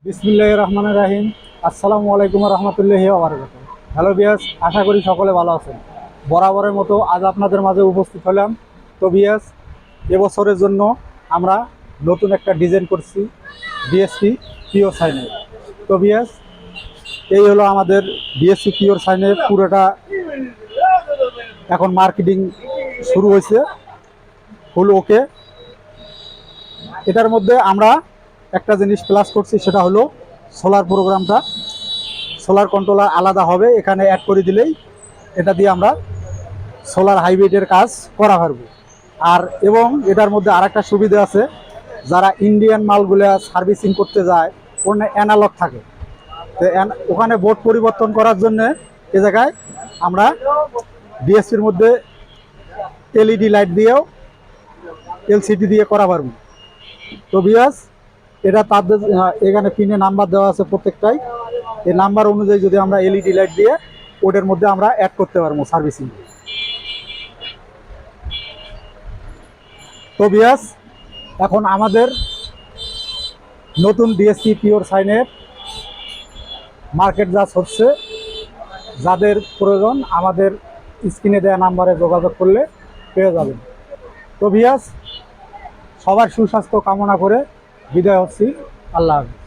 বিসমিল্লাহির রহমানির রহিম। আসসালামু আলাইকুম রহমতুল্লাহি ওয়া বারাকাতুহু। হ্যালো বিয়াস, আশা করি সকলে ভালো আছেন। বরাবরের মতো আজ আপনাদের মাঝে উপস্থিত হলাম। তো বিয়াস, এবছরের জন্য আমরা নতুন একটা ডিজাইন করছি, ডিএসপি পিওর সাইনের। তো বিয়াস, এই হলো আমাদের ডিএসপি পিওর সাইনের পুরোটা এখন মার্কেটিং শুরু হয়েছে, ফুল ওকে। এটার মধ্যে আমরা একটা জিনিস প্লাস করছি, সেটা হলো সোলার প্রোগ্রামটা। সোলার কন্ট্রোলার আলাদা হবে, এখানে অ্যাড করে দিলেই এটা দিয়ে আমরা সোলার হাইব্রিডের কাজ করা পারবো। আর এবং এটার মধ্যে আরেকটা সুবিধা আছে, যারা ইন্ডিয়ান মালগুলো সার্ভিসিং করতে যায় ওখানে অ্যানালগ থাকে, তো ওখানে বোর্ড পরিবর্তন করার জন্যে এ জায়গায় আমরা ডিএসপির মধ্যে এলইডি লাইট দিয়েও এলসিডি দিয়ে করা পারবো। তো বিয়াস, এটা তাদের এখানে পিনে নাম্বার দেওয়া আছে প্রত্যেকটাই। এই নাম্বার অনুযায়ী যদি আমরা এলইডি লাইট দিয়ে ওটার মধ্যে আমরা অ্যাড করতে পারবো সার্ভিসিং। তো বিয়াস, এখন আমাদের নতুন ডিএসপি পিওর সাইনের মার্কেট জাজ হচ্ছে। যাদের প্রয়োজন আমাদের স্ক্রিনে দেওয়া নাম্বারে যোগাযোগ করলে পেয়ে যাবেন। তো বিয়াস, সবার সুস্বাস্থ্য কামনা করে বিদায় হচ্ছি। আল্লাহ হাফেজ।